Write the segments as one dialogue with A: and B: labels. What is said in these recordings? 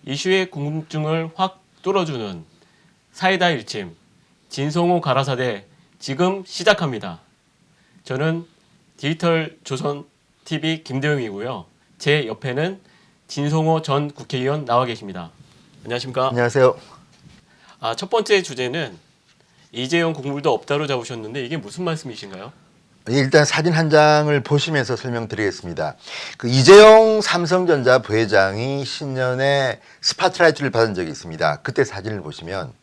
A: 이슈의 궁금증을 확 뚫어주는 사이다 일침 진성호 가라사대 지금 시작합니다. 저는 디지털 조선 TV 김대용이고요. 제 옆에는 진성호 전 국회의원 나와 계십니다. 안녕하십니까?
B: 안녕하세요.
A: 첫 번째 주제는 이재용 국물도 없다로 잡으셨는데 이게 무슨 말씀이신가요?
B: 일단 사진 한 장을 보시면서 설명드리겠습니다. 그 이재용 삼성전자 부회장이 신년에 스파트라이트를 받은 적이 있습니다. 그때 사진을 보시면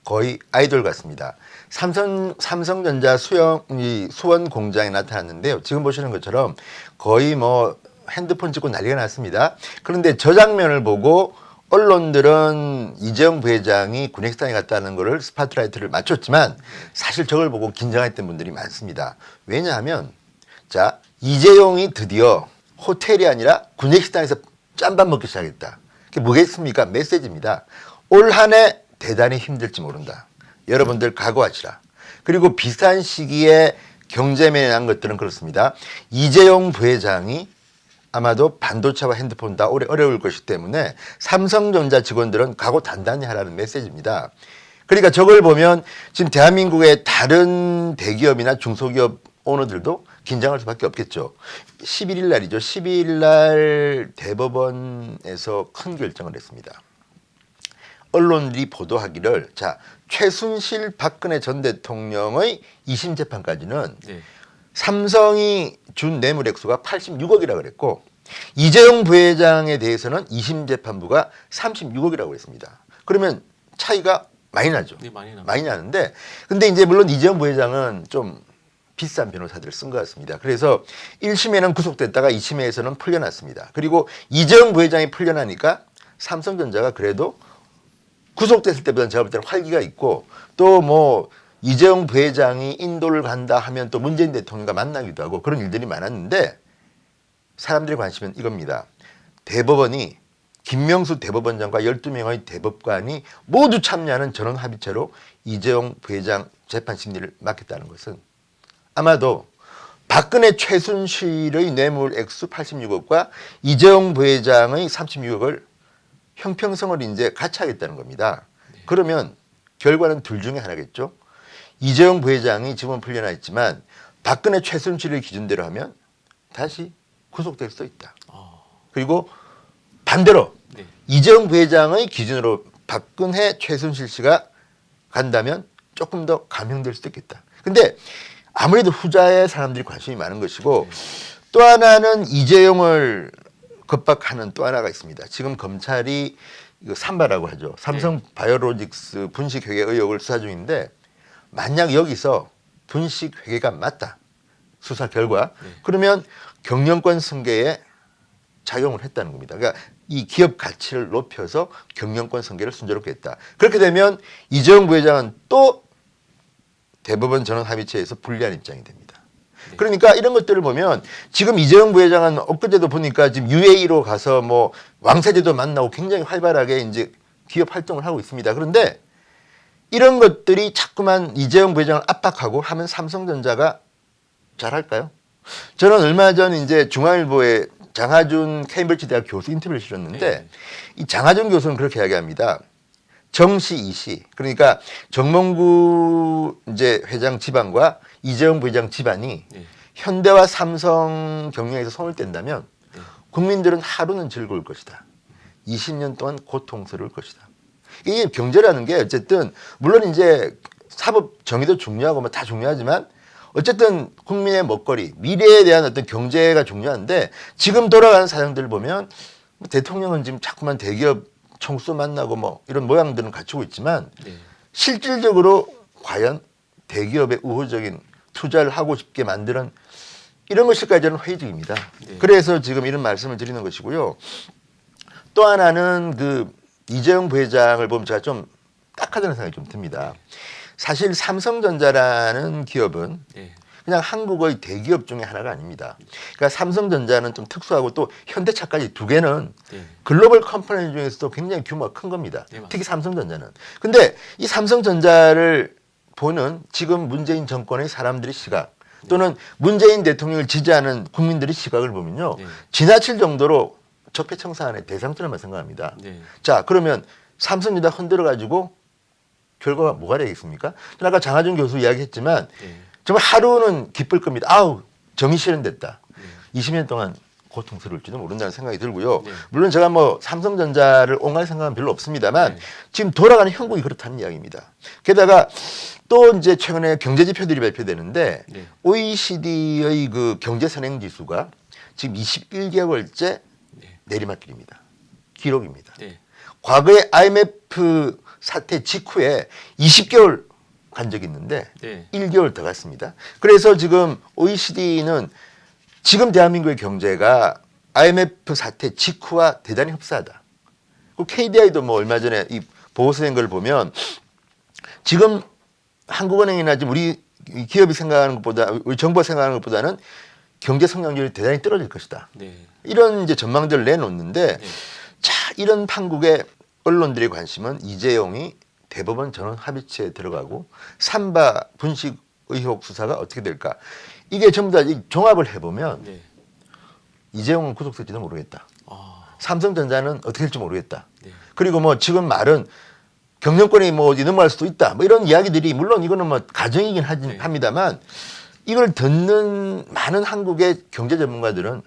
B: 거의 아이돌 같습니다. 삼성전자 수원 공장에 나타났는데요. 지금 보시는 것처럼 거의 뭐 핸드폰 찍고 난리가 났습니다. 그런데 저 장면을 보고 언론들은 이재용 부회장이 군액상에 갔다는 것을 스파트라이트를 맞췄지만 사실 저걸 보고 긴장했던 분들이 많습니다. 왜냐하면 자 이재용이 드디어 호텔이 아니라 군액식당에서 짬밥 먹기 시작했다. 그게 뭐겠습니까? 메시지입니다. 올 한 해 대단히 힘들지 모른다. 여러분들 각오하시라. 그리고 비슷한 시기에 경제면에 난 것들은 그렇습니다. 이재용 부회장이 아마도 반도체와 핸드폰 다 오래 어려울 것이기 때문에 삼성전자 직원들은 각오 단단히 하라는 메시지입니다. 그러니까 저걸 보면 지금 대한민국의 다른 대기업이나 중소기업 오너들도 긴장할 수밖에 없겠죠. 11일 날이죠. 12일 날 대법원에서 큰 결정을 했습니다. 언론들이 보도하기를 자 최순실 박근혜 전 대통령의 2심 재판까지는
A: 네.
B: 삼성이 준 뇌물 액수가 86억이라고 그랬고 이재용 부회장에 대해서는 2심 재판부가 36억이라고 했습니다. 그러면 차이가 많이 나죠.
A: 네,
B: 많이 나는데 근데 이제 물론 이재용 부회장은 좀 비싼 변호사들을 쓴 것 같습니다. 그래서 1심에는 구속됐다가 2심에서는 풀려났습니다. 그리고 이재용 부회장이 풀려나니까 삼성전자가 그래도 구속됐을 때보다는 제가 볼 때는 활기가 있고 또 뭐 이재용 부회장이 인도를 간다 하면 또 문재인 대통령과 만나기도 하고 그런 일들이 많았는데 사람들의 관심은 이겁니다. 대법원이 김명수 대법원장과 12명의 대법관이 모두 참여하는 전원 합의체로 이재용 부회장 재판 심리를 맡겼다는 것은 아마도 박근혜 최순실의 뇌물 액수 86억과 이재용 부회장의 36억을 형평성을 이제 같이 하겠다는 겁니다. 그러면 결과는 둘 중에 하나겠죠. 이재용 부회장이 지금 풀려나 있지만 박근혜 최순실의 기준대로 하면 다시 구속될 수 있다. 그리고 반대로
A: 네.
B: 이재용 부회장의 기준으로 박근혜 최순실 씨가 간다면 조금 더 감형될 수도 있겠다. 근데 아무래도 후자에 사람들이 관심이 많은 것이고 또 하나는 이재용을 겁박하는 또 하나가 있습니다. 지금 검찰이 이거 삼바라고 하죠. 삼성 바이오로직스 분식회계 의혹을 수사 중인데 만약 여기서 분식회계가 맞다. 수사 결과. 그러면 경영권 승계에 작용을 했다는 겁니다. 그러니까 이 기업 가치를 높여서 경영권 승계를 순조롭게 했다. 그렇게 되면 이재용 부회장은 또 대법원 전원 합의체에서 불리한 입장이 됩니다. 그러니까 이런 것들을 보면 지금 이재용 부회장은 엊그제도 보니까 지금 UAE로 가서 뭐 왕세제도 만나고 굉장히 활발하게 이제 기업 활동을 하고 있습니다. 그런데 이런 것들이 자꾸만 이재용 부회장을 압박하고 하면 삼성전자가 잘할까요? 저는 얼마 전 이제 중앙일보에 장하준 케임브리지 대학 교수 인터뷰를 실었는데 이 장하준 교수는 그렇게 이야기합니다. 정시 이시 그러니까 정몽구 이제 회장 집안과 이재용 부회장 집안이 현대와 삼성 경영에서 손을 뗀다면 국민들은 하루는 즐거울 것이다. 20년 동안 고통스러울 것이다. 이게 경제라는 게 어쨌든 물론 이제 사법 정의도 중요하고 뭐 다 중요하지만 어쨌든 국민의 먹거리, 미래에 대한 어떤 경제가 중요한데 지금 돌아가는 사정들을 보면 대통령은 지금 자꾸만 대기업 총수 만나고 뭐 이런 모양들은 갖추고 있지만 실질적으로 과연 대기업의 우호적인 투자를 하고 싶게 만드는 이런 것일까지 저는 회의적입니다. 그래서 지금 이런 말씀을 드리는 것이고요. 또 하나는 그 이재용 부회장을 보면 제가 좀 딱하다는 생각이 좀 듭니다. 사실 삼성전자라는 기업은 그냥 한국의 대기업 중에 하나가 아닙니다. 그러니까 삼성전자는 좀 특수하고 또 현대차까지 두 개는 글로벌 컴퍼니 중에서도 굉장히 규모가 큰 겁니다. 특히 삼성전자는. 근데 이 삼성전자를 보는 지금 문재인 정권의 사람들의 시각 또는 문재인 대통령을 지지하는 국민들의 시각을 보면요. 지나칠 정도로 적폐청산의 대상처럼만 생각합니다.
A: 네.
B: 자, 그러면 삼성전자 흔들어 가지고 결과가 뭐가 되겠습니까? 저는 아까 장하준 교수 이야기했지만
A: 네.
B: 정말 하루는 기쁠 겁니다. 아우, 정의 실현됐다. 20년 동안 고통스러울지도 모른다는 생각이 들고요.
A: 네.
B: 물론 제가 뭐 삼성전자를 옹호할 생각은 별로 없습니다만
A: 네.
B: 지금 돌아가는 형국이 그렇다는 이야기입니다. 게다가 또 이제 최근에 경제 지표들이 발표되는데
A: 네.
B: OECD의 그 경제 선행 지수가 지금 21개월째
A: 네.
B: 내리막길입니다. 기록입니다.
A: 네.
B: 과거에 IMF 사태 직후에 20개월 간 적이 있는데
A: 네.
B: 1개월 더 갔습니다. 그래서 지금 OECD는 지금 대한민국의 경제가 IMF 사태 직후와 대단히 흡사하다. 그 KDI도 뭐 얼마 전에 이 보고서 낸 걸 보면 지금 한국은행이나 지금 우리 기업이 생각하는 것보다 우리 정부가 생각하는 것보다는 경제 성장률이 대단히 떨어질 것이다.
A: 네.
B: 이런 이제 전망들을 내놓는데
A: 네.
B: 자, 이런 판국의 언론들의 관심은 이재용이 대법원 전원 합의체에 들어가고 삼바 분식 의혹 수사가 어떻게 될까? 이게 전부 다 종합을 해보면
A: 네.
B: 이재용은 구속될지도 모르겠다.
A: 아.
B: 삼성전자는 어떻게 될지 모르겠다.
A: 네.
B: 그리고 뭐 지금 말은 경영권이 뭐 어디 넘어갈 수도 있다. 뭐 이런 이야기들이 물론 이거는 뭐 가정이긴
A: 네.
B: 합니다만 이걸 듣는 많은 한국의 경제 전문가들은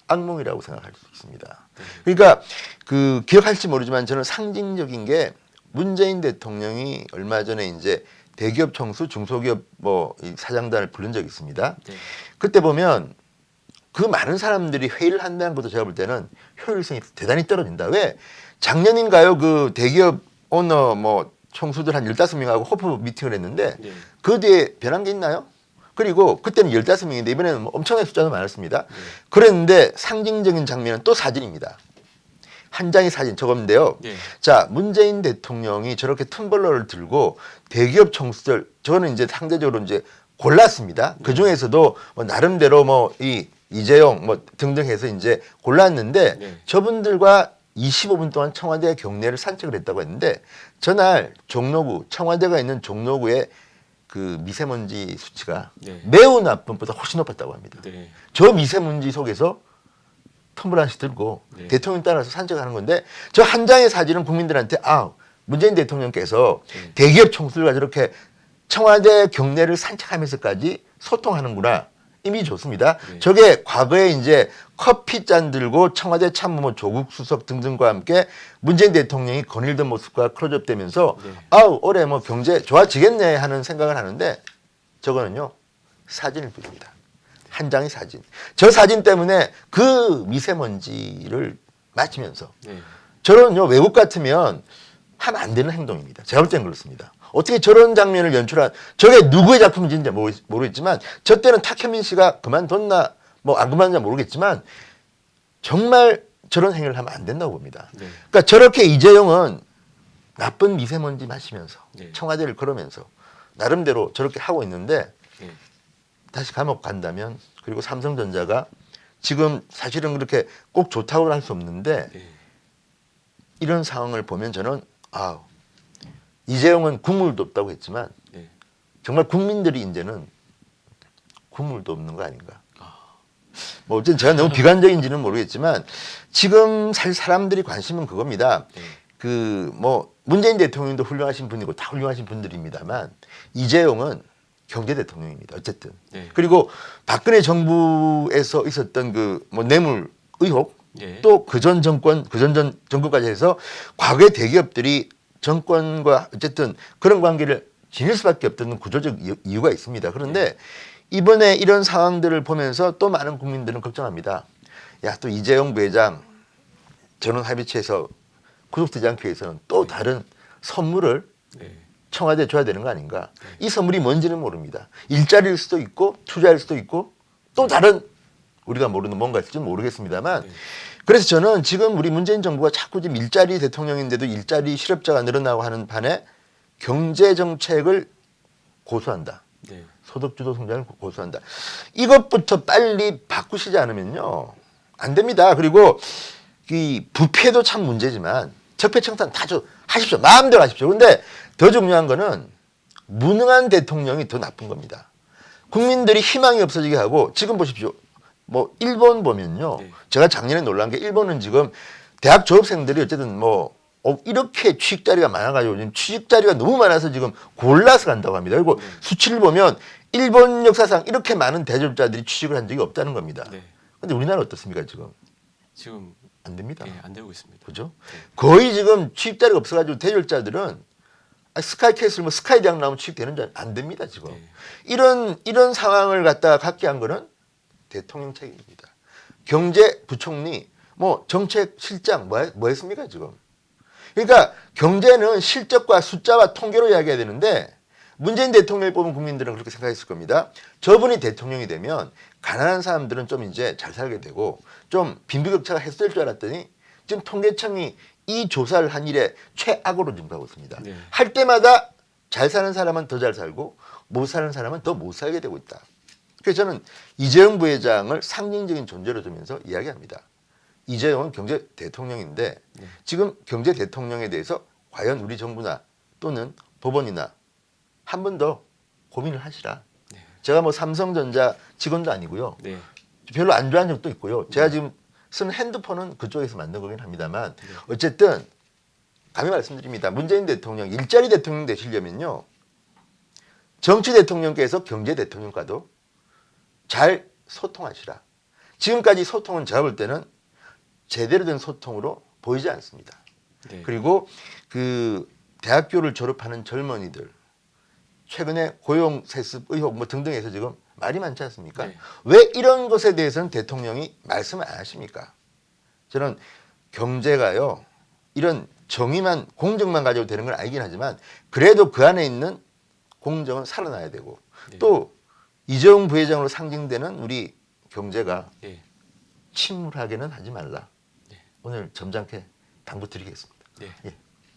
B: 악몽이라고 생각할 수 있습니다.
A: 네.
B: 그러니까 그 기억할지 모르지만 저는 상징적인 게 문재인 대통령이 얼마 전에 이제 대기업 총수, 중소기업 뭐 이 사장단을 부른 적이 있습니다.
A: 네.
B: 그때 보면 그 많은 사람들이 회의를 한다는 것도 제가 볼 때는 효율성이 대단히 떨어진다. 왜? 작년인가요? 그 대기업 오너 뭐 총수들 한 15명하고 호프 미팅을 했는데
A: 네.
B: 그 뒤에 변한 게 있나요? 그리고 그때는 15명인데 이번에는 뭐 엄청난 숫자도 많았습니다.
A: 네.
B: 그랬는데 상징적인 장면은 또 사진입니다. 한 장의 사진 저건데요.
A: 네.
B: 자, 문재인 대통령이 저렇게 텀블러를 들고 대기업 총수들 저거는 이제 상대적으로 이제 골랐습니다. 그 중에서도 뭐 나름대로 뭐 이 이재용 뭐 등등 해서 이제 골랐는데
A: 네.
B: 저분들과 25분 동안 청와대 경내를 산책을 했다고 했는데 전날 종로구 청와대가 있는 종로구의 그 미세먼지 수치가
A: 네.
B: 매우 나쁜 것보다 훨씬 높았다고 합니다.
A: 네.
B: 저 미세먼지 속에서 텀블러 하나씩 들고
A: 네.
B: 대통령 따라서 산책하는 건데 저 한 장의 사진은 국민들한테 문재인 대통령께서
A: 네.
B: 대기업 총수들과 저렇게 청와대 경내를 산책하면서까지 소통하는구나. 이미 좋습니다.
A: 네.
B: 저게 과거에 이제 커피 잔 들고 청와대 참모모 조국 수석 등등과 함께 문재인 대통령이 거닐던 모습과 클로즈업 되면서
A: 네.
B: 올해 뭐 경제 좋아지겠네 하는 생각을 하는데 저거는요 사진을 뿌립니다. 한 장의 사진. 저 사진 때문에 그 미세먼지를 마치면서
A: 네.
B: 저런요 외국 같으면 하면 안 되는 행동입니다. 제가 볼 땐 그렇습니다. 어떻게 저런 장면을 연출한 저게 누구의 작품인지 모르겠지만 저 때는 탁현민 씨가 그만뒀나 뭐 안 그만뒀나 모르겠지만 정말 저런 행위를 하면 안 된다고 봅니다.
A: 네.
B: 그러니까 저렇게 이재용은 나쁜 미세먼지 마시면서
A: 네.
B: 청와대를 걸으면서 나름대로 저렇게 하고 있는데
A: 네.
B: 다시 감옥 간다면 그리고 삼성전자가 지금 사실은 그렇게 꼭 좋다고는 할 수 없는데
A: 네.
B: 이런 상황을 보면 저는 이재용은 국물도 없다고 했지만
A: 네.
B: 정말 국민들이 이제는 국물도 없는 거 아닌가. 뭐 어쨌든 제가 너무 비관적인지는 모르겠지만 지금 사람들이 관심은 그겁니다.
A: 네.
B: 그 뭐 문재인 대통령도 훌륭하신 분이고 다 훌륭하신 분들입니다만 이재용은 경제 대통령입니다. 어쨌든.
A: 네.
B: 그리고 박근혜 정부에서 있었던 그 뭐 뇌물 의혹
A: 네.
B: 또 그전 정권까지 해서 과거의 대기업들이 정권과 어쨌든 그런 관계를 지닐 수밖에 없던 구조적 이유가 있습니다. 그런데 이번에 이런 상황들을 보면서 또 많은 국민들은 걱정합니다. 야, 또 이재용 부회장 전원 합의체에서 구속되지 않기 위해서는 또 다른 선물을
A: 네.
B: 청와대에 줘야 되는 거 아닌가. 이 선물이 뭔지는 모릅니다. 일자리일 수도 있고 투자일 수도 있고 또 다른 우리가 모르는 뭔가 있을지 모르겠습니다만
A: 네.
B: 그래서 저는 지금 우리 문재인 정부가 자꾸 지금 일자리 대통령인데도 일자리 실업자가 늘어나고 하는 판에 경제 정책을 고수한다.
A: 네.
B: 소득주도 성장을 고수한다. 이것부터 빨리 바꾸시지 않으면요. 안 됩니다. 그리고 이 부패도 참 문제지만 적폐청산 다 하십시오. 마음대로 하십시오. 근데 더 중요한 거는 무능한 대통령이 더 나쁜 겁니다. 국민들이 희망이 없어지게 하고 지금 보십시오. 뭐 일본 보면요.
A: 네.
B: 제가 작년에 놀란 게 일본은 지금 대학 졸업생들이 어쨌든 뭐 이렇게 취직 자리가 많아가지고 지금 취직 자리가 너무 많아서 지금 골라서 간다고 합니다. 그리고
A: 네.
B: 수치를 보면 일본 역사상 이렇게 많은 대졸자들이 취직을 한 적이 없다는 겁니다.
A: 네.
B: 근데 우리나라 어떻습니까 지금?
A: 지금
B: 안 됩니다.
A: 안 되고 있습니다.
B: 그죠?
A: 네.
B: 거의 지금 취직 자리가 없어가지고 대졸자들은 스카이캐슬 뭐 스카이 대학 나오면 취직되는 줄 안 됩니다 지금.
A: 네.
B: 이런 상황을 갖다가 갖게 한 거는 대통령 책임입니다. 경제부총리 뭐 정책실장 뭐 했습니까 지금? 그러니까 경제는 실적과 숫자와 통계로 이야기해야 되는데 문재인 대통령을 뽑은 국민들은 그렇게 생각했을 겁니다. 저분이 대통령이 되면 가난한 사람들은 좀 이제 잘 살게 되고 좀 빈부격차가 해소될 줄 알았더니 지금 통계청이 이 조사를 한 일에 최악으로 지금 가고 있습니다.
A: 네.
B: 할 때마다 잘 사는 사람은 더 잘 살고 못 사는 사람은 더 못 살게 되고 있다. 그래서 저는 이재용 부회장을 상징적인 존재로 두면서 이야기합니다. 이재용은 경제 대통령인데 지금 경제 대통령에 대해서 과연 우리 정부나 또는 법원이나 한 번 더 고민을 하시라.
A: 네.
B: 제가 뭐 삼성전자 직원도 아니고요.
A: 네.
B: 별로 안 좋아한 적도 있고요. 제가 지금 쓰는 핸드폰은 그쪽에서 만든 거긴 합니다만 어쨌든 감히 말씀드립니다. 문재인 대통령 일자리 대통령 되시려면요. 정치 대통령께서 경제 대통령과도 잘 소통하시라. 지금까지 소통은 제가 볼 때는 제대로 된 소통으로 보이지 않습니다.
A: 네.
B: 그리고 그 대학교를 졸업하는 젊은이들 최근에 고용 세습 의혹 뭐 등등해서 지금 말이 많지 않습니까?
A: 네.
B: 왜 이런 것에 대해서는 대통령이 말씀을 안 하십니까? 저는 경제가요 이런 정의만 공정만 가지고 되는 건 알긴 하지만 그래도 그 안에 있는 공정은 살아나야 되고
A: 네.
B: 또 이재용 부회장으로 상징되는 우리 경제가
A: 네.
B: 침울하게는 하지 말라.
A: 네.
B: 오늘 점잖게 당부드리겠습니다.
A: 네.
B: 예.